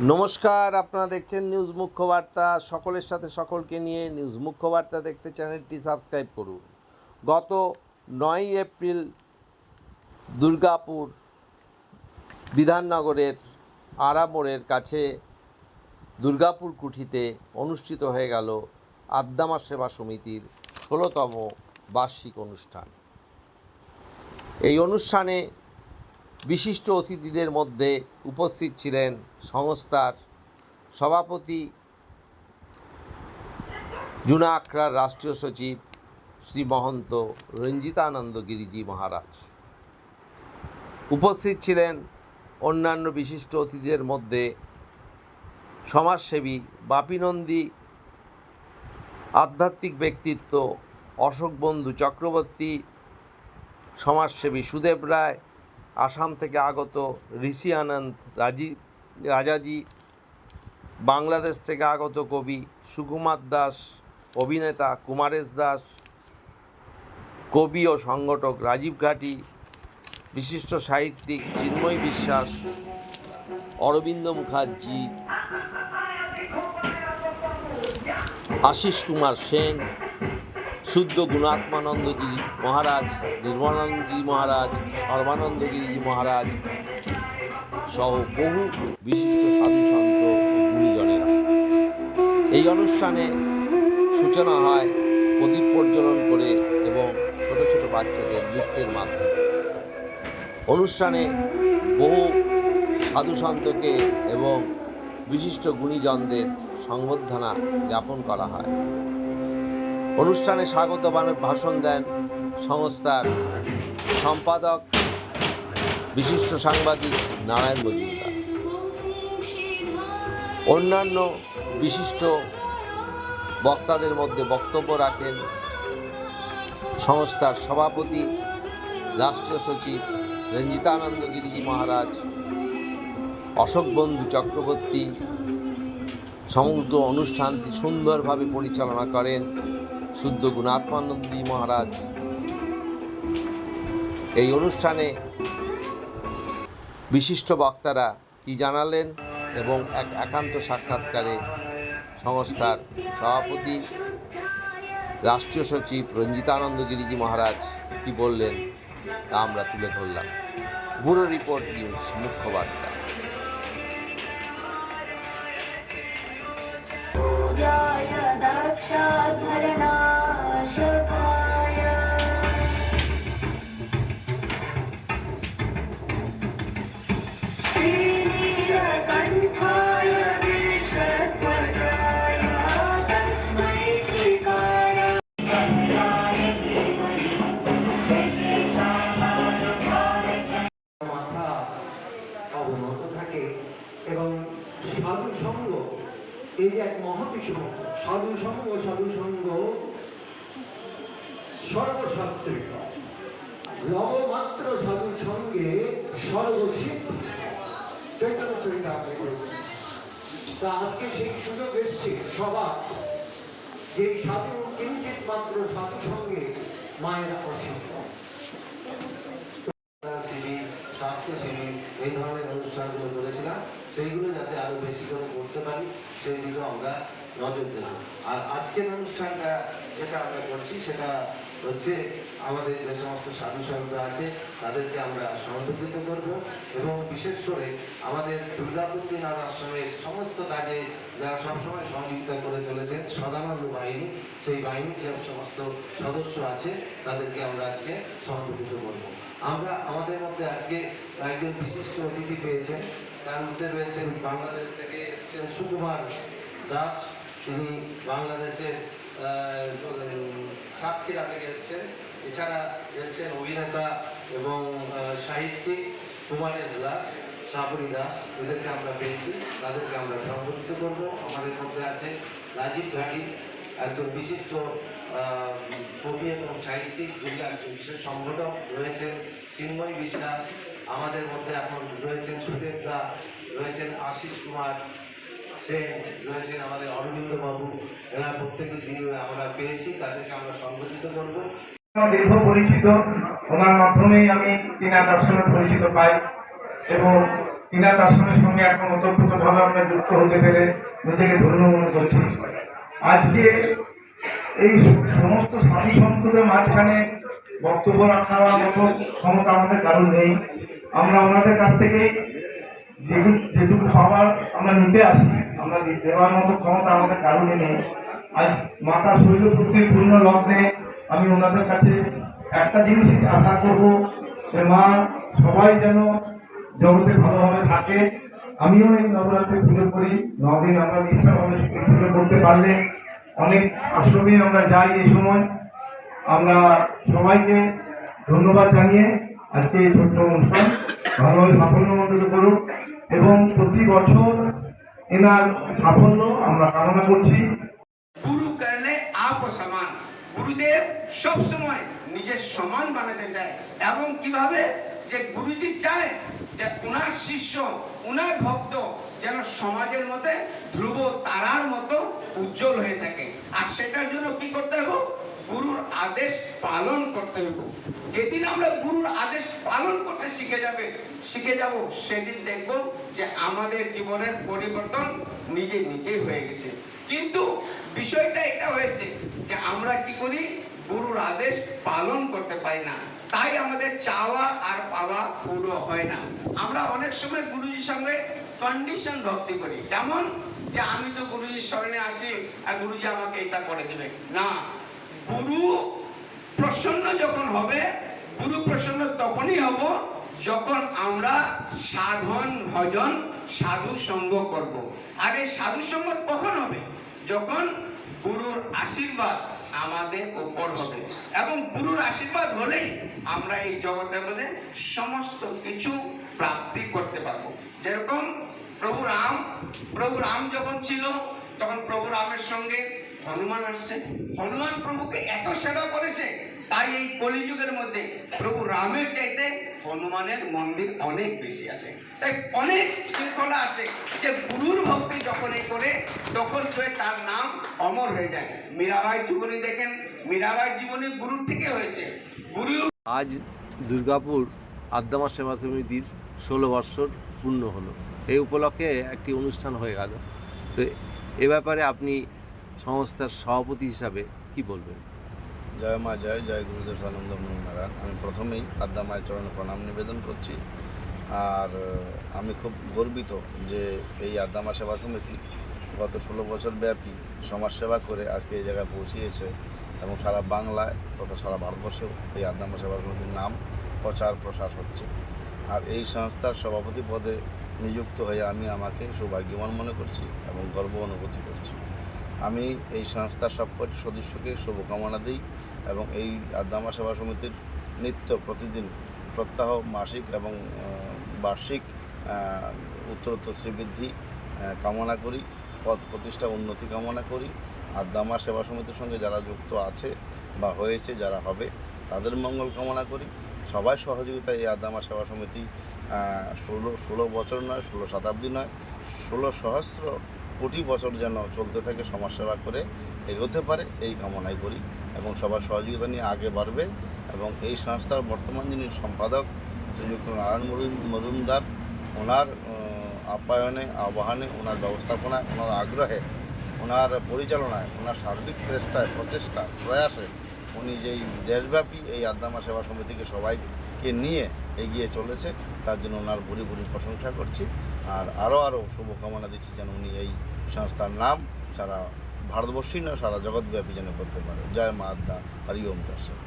নমস্কার, আপনারা দেখছেন নিউজ মুখ্য বার্তা। সকলের সাথে সকলকে নিয়ে নিউজ মুখ্য বার্তা দেখতে চ্যানেলটি সাবস্ক্রাইব করুন। গত 9 এপ্রিল দুর্গাপুর বিধাননগরের আরামোড়ের কাছে দুর্গাপুর কুঠিতে অনুষ্ঠিত হয়ে গেল আদ্দামা সেবা সমিতির 16তম বার্ষিক অনুষ্ঠান। এই অনুষ্ঠানে বিশিষ্ট অতিথিদের মধ্যে উপস্থিত ছিলেন সংস্থার সভাপতি জুনা আখড়ার রাষ্ট্রীয় সচিব শ্রী মহন্ত রঞ্জিতানন্দ গিরিজি মহারাজ। উপস্থিত ছিলেন অন্যান্য বিশিষ্ট অতিথিদের মধ্যে সমাজসেবী বাপী নন্দী, আধ্যাত্মিক ব্যক্তিত্ব অশোক বন্ধু চক্রবর্তী, সমাজসেবী সুদেব রায়, আসাম থেকে আগত ঋষি আনন্দ রাজাজি, বাংলাদেশ থেকে আগত কবি সুকুমার দাস, অভিনেতা কুমারেশ দাস, কবি ও সংগঠক রাজীব ঘাটি, বিশিষ্ট সাহিত্যিক চিন্ময় বিশ্বাস, অরবিন্দ মুখার্জি, আশিস কুমার সেন, শুদ্ধ গুণাত্মানন্দজি মহারাজ, নির্মলানন্দজি মহারাজ, সর্বানন্দগিরিজি মহারাজ সহ বহু বিশিষ্ট সাধু সন্ত ও গুণীজনেরা। এই অনুষ্ঠানে সূচনা হয় প্রদীপ প্রজ্বলন করে এবং ছোট ছোট বাচ্চাদের নৃত্যের মাধ্যমে। অনুষ্ঠানে বহু সাধু সন্তকে এবং বিশিষ্ট গুণীজনদের সংবর্ধনা জ্ঞাপন করা হয়। অনুষ্ঠানে স্বাগত ভাষণ দেন সংস্থার সম্পাদক বিশিষ্ট সাংবাদিক নারায়ণ মজুমদার। অন্যান্য বিশিষ্ট বক্তাদের মধ্যে বক্তব্য রাখেন সংস্থার সভাপতি রাষ্ট্রীয় সচিব রঞ্জিতানন্দ গিরিজি মহারাজ, অশোক বন্ধু চক্রবর্তী। সমগ্র অনুষ্ঠানটি সুন্দরভাবে পরিচালনা করেন শুদ্ধ গুণাত্মানন্দজি মহারাজ। এই অনুষ্ঠানে বিশিষ্ট বক্তারা কি জানালেন এবং এক একান্ত সাক্ষাৎকারে সংস্থার সভাপতি রাষ্ট্রীয় সচিব রঞ্জিতানন্দ গিরিজি মহারাজ কি বললেন তা আমরা তুলে ধরলাম। ব্যুরো রিপোর্ট, নিউজ মুখ্য বার্তা। এবং সাধু সঙ্গ এই এক মহতি সঙ্গ। সাধু সঙ্গ সর্বশাস্ত্রে লবমাত্র সাধু সঙ্গে সর্বসিদ্ধ চৈতন্য চরিতামৃত। তা আজকে সেই সুযোগ এসছে সবার, যে সাধু কিঞ্চিত মাত্র সাধু সঙ্গে মায়ের অসিদ্ধ স্বাস্থ্য শিবির এই ধরনের অনুষ্ঠানগুলো করেছিলাম, সেইগুলো যাতে আরো বেশি করে করতে পারি সেই দিকে আমরা নজর দেব। আর আজকের অনুষ্ঠানটা যেটা আমরা করছি সেটা হচ্ছে আমাদের যে সমস্ত সাধু সন্ত আছে তাদেরকে আমরা সংগঠিত করব এবং বিশেষ করে আমাদের দুর্গাপুর নাথ আশ্রমের সমস্ত কাজে যারা সবসময় সহযোগিতা করে চলেছেন সদানন্দ বাহিনী, সেই বাহিনীর যে সমস্ত সদস্য আছে তাদেরকে আমরা আজকে সংগঠিত করব। আমরা আমাদের মধ্যে আজকে একজন বিশিষ্ট অতিথি পেয়েছেন, তার মধ্যে রয়েছেন বাংলাদেশ থেকে এসেছেন সুকুমার দাস, তিনি বাংলাদেশের সাতক্ষীরা থেকে এসেছেন। এছাড়া এসেছেন অভিনেতা এবং সাহিত্যিক কুমারেশ দাস, সাবরী দাস, এদেরকে আমরা পেয়েছি, তাদেরকে আমরা সংগঠিত করব। আমাদের মধ্যে আছে রাজীব ঘাটি, একজন বিশিষ্ট কবি এবং সাহিত্যিক, যিনি একজন বিশেষ সংগঠক। রয়েছেন চিন্ময় বিশ্বাস, আমাদের মধ্যে এখন রয়েছেন সুদেব দা, রয়েছেন আশিস কুমার সেন, রয়েছেন আমাদের অরবিন্দ বাবু। এরা প্রত্যেকের দিন আমরা পেয়েছি, তাদেরকে আমরা সংগঠিত করবো। দীর্ঘ পরিচিত, ওনার মাধ্যমেই আমি তিনাথ আশ্রমে পরিচিত পাই। এবং তিনার দর্শনের সঙ্গে এখন ওতপ্রোতভাবে আমরা যুক্ত হতে পেরে নিজেকে ধন্য মনে করছি। আজকে এই সমস্ত সাধু সন্তদের মাঝখানে বক্তব্য রাখার মতো ক্ষমতা আমাদের কারণ নেই। আমরা ওনাদের কাছ থেকেই যেটুকু পাওয়ার আমরা নিতে আসি, আমরা দেওয়ার মতো ক্ষমতা আমাদের কারণে নেই। আজ মাতা শৈলপুত্রীর পূর্ণ লগ্নে আমি ওনাদের কাছে একটা জিনিসই আশা করব যে মা সবাই যেন জগতে ভালোভাবে থাকে। আমিও এই নবরাত্রি পুজো করি, 9 দিন আমরা নিষ্ঠাভাবে পুজো করতে পারলে অনেক আশ্রমে আমরা যাই। এই সময় আমরা সবাইকে ধন্যবাদ জানিয়ে আজকে এই ছোট্ট অনুষ্ঠান ভালোভাবে সাফল্যমণ্ডিত করুন এবং প্রতি বছর এনার সাফল্য আমরা কামনা করছি। গুরু করলে আপ সমান, গুরুদেব সব সময় নিজের সমান বানাতে চায় এবং কিভাবে যে গুরুজি চায় যে ওনার শিষ্য ওনার ভক্ত যেন সমাজের মধ্যে ধ্রুব তারার মতো উজ্জ্বল হয়ে থাকে। আর সেটার জন্য কি করতে হবে? গুরুর আদেশ পালন করতে হবে। যেদিন আমরা গুরুর আদেশ পালন করতে শিখে যাব সেদিন দেখব যে আমাদের জীবনের পরিবর্তন নিজে নিজেই হয়ে গেছে। কিন্তু বিষয়টা এটা হয়েছে যে আমরা কি করি? গুরুর আদেশ পালন করতে পারি না, তাই আমাদের চাওয়া আর পাওয়া পুরো হয় না। আমরা অনেক সময় গুরুজির সঙ্গে কন্ডিশন ভক্তি করি, যেমন যে আমি তো গুরুজির শরণে আসি আর গুরুজি আমাকে এটা করে দেবে না। গুরু প্রসন্ন যখন হবে, গুরু প্রসন্ন তখনই হব যখন আমরা সাধন ভজন সাধু সঙ্গ করব। আর এই সাধু সঙ্গ কখন হবে? যখন গুরুর আশীর্বাদ আমাদের উপর হবে, এবং গুরুর আশীর্বাদ হলেই আমরা এই জগতের মধ্যে সমস্ত কিছু প্রাপ্তি করতে পারবো। যেরকম প্রভু রাম যখন ছিল তখন প্রভু রামের সঙ্গে হনুমান আসছে, হনুমান প্রভুকে এত সেবা করেছে, তাই এই কলিযুগের মধ্যে প্রভু রামের চাইতে হনুমানের মন্দির অনেক বেশি আছে। তাই অনেক শৃঙ্খলা আছে যে গুরুর ভক্তি যখনই করে তখন তার নাম অমর হয়ে যায়। মীরাবাইয়ের জীবনী দেখেন, মীরাবাইয়ের জীবনী গুরুর থেকে হয়েছে। গুরু আজ দুর্গাপুর আদ্যামা সেবা সমিতির 16 বৎসর পূর্ণ হলো। এই উপলক্ষে একটি অনুষ্ঠান হয়ে গেল। তো এ ব্যাপারে আপনি সংস্থার সভাপতি হিসাবে কি বলবেন? জয় মা জয়, জয় গুরুদেব আনন্দ নারায়ণ। আমি প্রথমেই আদ্যা মায়ের চরণে প্রণাম নিবেদন করছি। আর আমি খুব গর্বিত যে এই আদ্যা মা সেবা সমিতি গত 16 বছর ব্যাপী সমাজসেবা করে আজকে এই জায়গায় পৌঁছিয়েছে এবং সারা বাংলায় তথা সারা ভারতবর্ষেও এই আদ্যা মা সেবা সমিতির নাম প্রচার প্রসার হচ্ছে। আর এই সংস্থার সভাপতি পদে নিযুক্ত হয়ে আমি আমাকে সৌভাগ্যবান মনে করছি এবং গর্ব অনুভূতি করছি। আমি এই সংস্থার সবকটি সদস্যকে শুভকামনা দিই এবং এই আদ্যা মা সেবা সমিতির নিত্য প্রতিদিন প্রত্যাহ মাসিক এবং বার্ষিক উত্তরোত্তর শ্রীবৃদ্ধি কামনা করি, পদ প্রতিষ্ঠা উন্নতি কামনা করি। আদ্যা মা সেবা সমিতির সঙ্গে যারা যুক্ত আছে বা হয়েছে, যারা হবে, তাদের মঙ্গল কামনা করি। সবাই সহযোগিতায় এই আদ্যা মা সেবা সমিতি 16 বছর নয়, 16 শতাব্দী নয়, 16 সহস্র কোটি বছর যেন চলতে থাকে, সমাজসেবা করে এগোতে পারে এই কামনাই করি এবং সবার সহযোগিতা নিয়ে আগে বাড়বে। এবং এই সংস্থার বর্তমান যিনি সম্পাদক শ্রীযুক্ত নারায়ণ মজুমদার, ওনার আপ্যায়নে, আহ্বানে, ওনার ব্যবস্থাপনায়, ওনার আগ্রহে, ওনার পরিচালনায়, ওনার সার্বিক চেষ্টায়, প্রচেষ্টা, প্রয়াসে উনি যেই দেশব্যাপী এই আদ্যা মা সেবা সমিতিকে সবাইকে নিয়ে এগিয়ে চলেছে, তার জন্য ওনার ভুরি প্রশংসা করছি। আর আরও শুভকামনা দিচ্ছি যেন উনি এই সংস্থার নাম সারা ভারতবর্ষই নয়, সারা জগৎব্যাপী যেন করতে পারে। জয় মা আদ্যা, হরি ওম তৎসৎ।